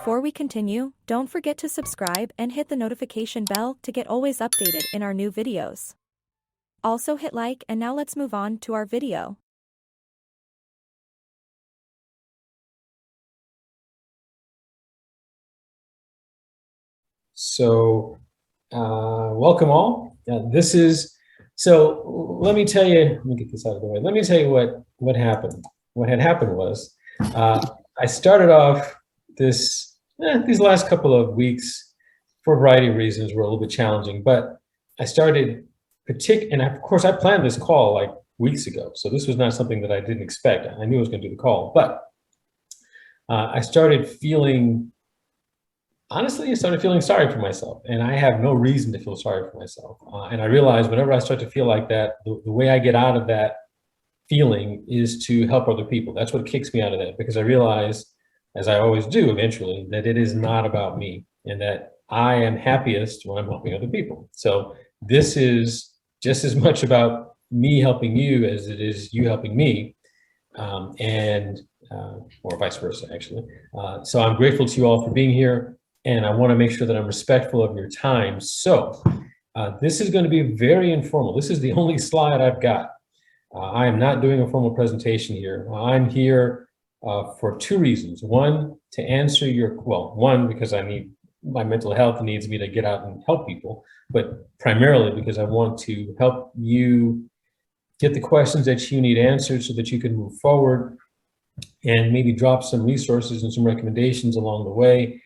Before we continue, don't forget to subscribe and hit the notification bell to get always updated in our new videos. Also hit like, and now let's move on to our video. So, welcome all. Let me tell you, let me get this out of the way. Let me tell you what happened. What had happened was, I started off these last couple of weeks, for a variety of reasons, were a little bit challenging, but I started and of course I planned this call like weeks ago. So this was not something that I didn't expect. I knew I was going to do the call, but I started feeling sorry for myself, and I have no reason to feel sorry for myself. And I realized whenever I start to feel like that, the way I get out of that feeling is to help other people. That's what kicks me out of that, because I realize, as I always do eventually, that it is not about me, and that I am happiest when I'm helping other people. So this is just as much about me helping you as it is you helping me, or vice versa, actually. So I'm grateful to you all for being here, and I want to make sure that I'm respectful of your time. So this is going to be very informal. This is the only slide I've got. I am not doing a formal presentation here. I'm here for two reasons. One, to answer one, because my mental health needs me to get out and help people, but primarily because I want to help you get the questions that you need answered so that you can move forward, and maybe drop some resources and some recommendations along the way.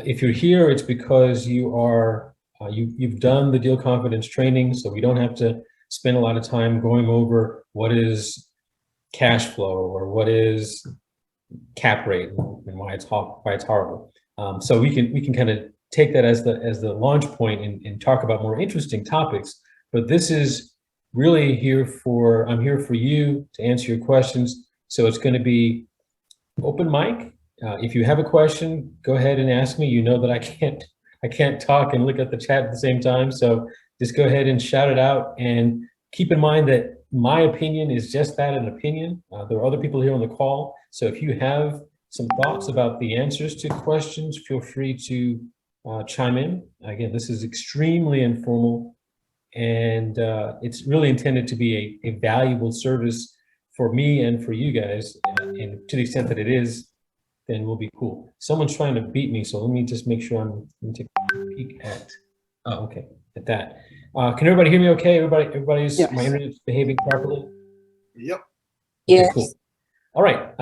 If you're here, it's because you've done the DealConfidence training, so we don't have to spend a lot of time going over what is cash flow or what is cap rate and why it's horrible. So we can kind of take that as the launch point and talk about more interesting topics. But this is really I'm here for you to answer your questions. So it's going to be open mic. If you have a question, go ahead and ask me. You know that I can't talk and look at the chat at the same time. So just go ahead and shout it out, and keep in mind that my opinion is just that, an opinion. There are other people here on the call. So if you have some thoughts about the answers to questions, feel free to chime in. Again, this is extremely informal, and it's really intended to be a valuable service for me and for you guys. And to the extent that it is, then we'll be cool. Someone's trying to beat me, so let me just make sure I'm going to take a peek at, at that. Can everybody hear me okay? Everybody's, yes. My internet's behaving properly? Yep. Yes. Okay, cool. All right,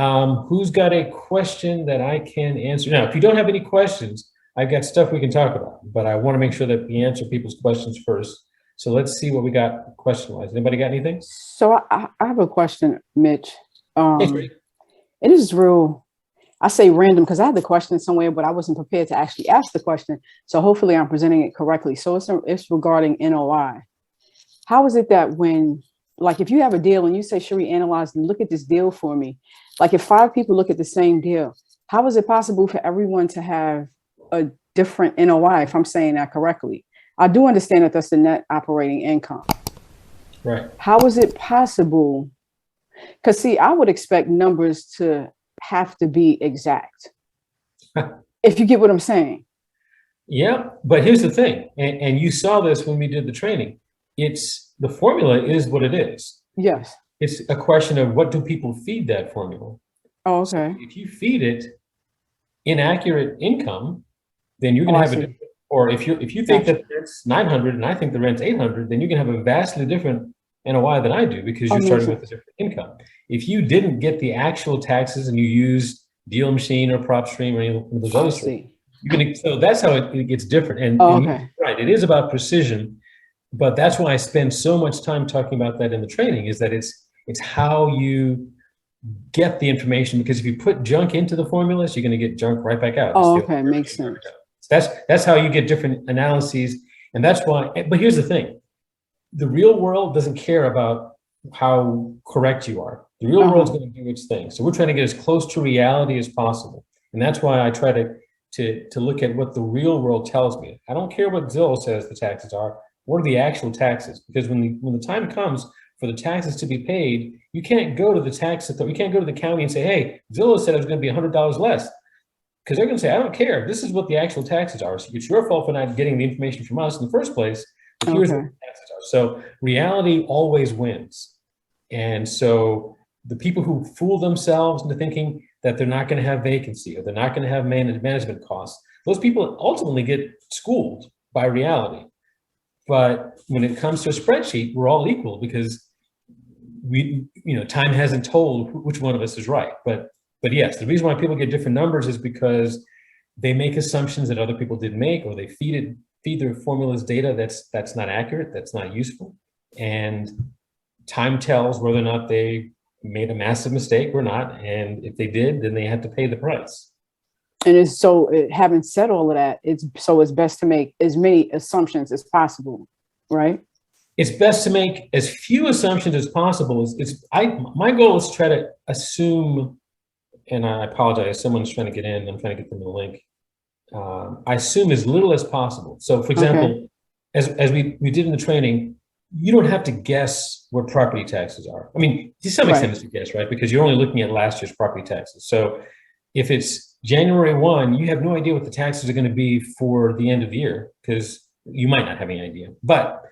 who's got a question that I can answer? Now, if you don't have any questions, I've got stuff we can talk about, but I want to make sure that we answer people's questions first. So let's see what we got question-wise. Anybody got anything? So I have a question, Mitch. Hey, it is real, I say random because I had the question somewhere, but I wasn't prepared to actually ask the question. So hopefully I'm presenting it correctly. So it's regarding NOI. How is it that when, like, if you have a deal and you say, Cherie, analyze and look at this deal for me, like if 5 people look at the same deal, how is it possible for everyone to have a different NOI, if I'm saying that correctly? I do understand that that's the net operating income. Right. How is it possible? Because see, I would expect numbers to have to be exact, if you get what I'm saying. Yeah, but here's the thing, and you saw this when we did the training. The formula is what it is. Yes. It's a question of what do people feed that formula. Oh, okay. So if you feed it inaccurate income, then you're gonna have a different, or if you think that it's 900 and I think the rent's 800, then you can have a vastly different NOI than I do, because you're starting with a different income. If you didn't get the actual taxes and you used Deal Machine or PropStream or any of those other things, so that's how it gets different. And, and right, it is about precision, but that's why I spend so much time talking about that in the training, is that it's how you get the information, because if you put junk into the formulas, you're going to get junk right back out. Oh, okay, makes sense. That's how you get different analyses, and that's why. But here's the thing. The real world doesn't care about how correct you are. The real world's going to do its thing. So we're trying to get as close to reality as possible. And that's why I try to look at what the real world tells me. I don't care what Zillow says the taxes are. What are the actual taxes? Because when the time comes for the taxes to be paid, you can't go to the we can't go to the county and say, hey, Zillow said it was going to be $100 less. because they're going to say, I don't care. This is what the actual taxes are. So it's your fault for not getting the information from us in the first place. But here's what the taxes are. So reality always wins. And so the people who fool themselves into thinking that they're not going to have vacancy or they're not going to have management costs, those people ultimately get schooled by reality. But when it comes to a spreadsheet, we're all equal because time hasn't told which one of us is right. But yes, the reason why people get different numbers is because they make assumptions that other people didn't make, or they feed their formulas data that's not accurate, that's not useful. And time tells whether or not they made a massive mistake or not. And if they did, then they had to pay the price. And having said all of that, it's best to make as many assumptions as possible, right? It's best to make as few assumptions as possible. My goal is to try to assume, and I apologize, someone's trying to get in, I'm trying to get them the link. I assume as little as possible. So for example, as we did in the training, you don't have to guess what property taxes are. I mean, to some extent it's a guess, right? Because you're only looking at last year's property taxes. So if it's January 1, you have no idea what the taxes are going to be for the end of the year, because you might not have any idea, but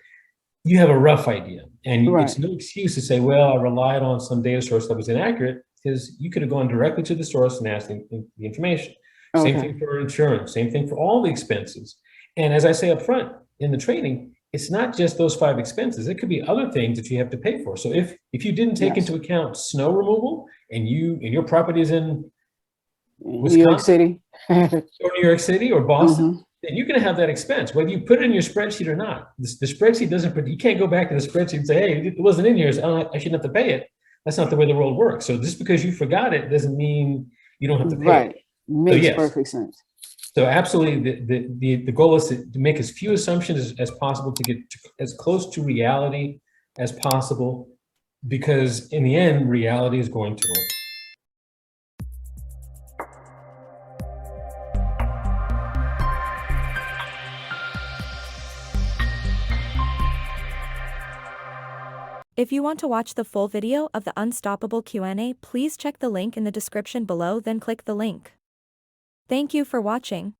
you have a rough idea. And it's no excuse to say, well, I relied on some data source that was inaccurate, because you could have gone directly to the source and asked the information. Same thing for insurance, same thing for all the expenses. And as I say up front in the training, it's not just those 5 expenses. It could be other things that you have to pay for. So if you didn't take into account snow removal and your property is in Wisconsin, New York City or Boston, then you're going to have that expense, whether you put it in your spreadsheet or not. The spreadsheet doesn't, you can't go back to the spreadsheet and say, hey, it wasn't in here, so I shouldn't have to pay it. That's not the way the world works. So just because you forgot it doesn't mean you don't have to pay it. Makes perfect sense. So absolutely, the goal is to make as few assumptions as possible, to get as close to reality as possible, because in the end, reality is going to win. If you want to watch the full video of the Unstoppable Q&A, please check the link in the description below, then click the link. Thank you for watching.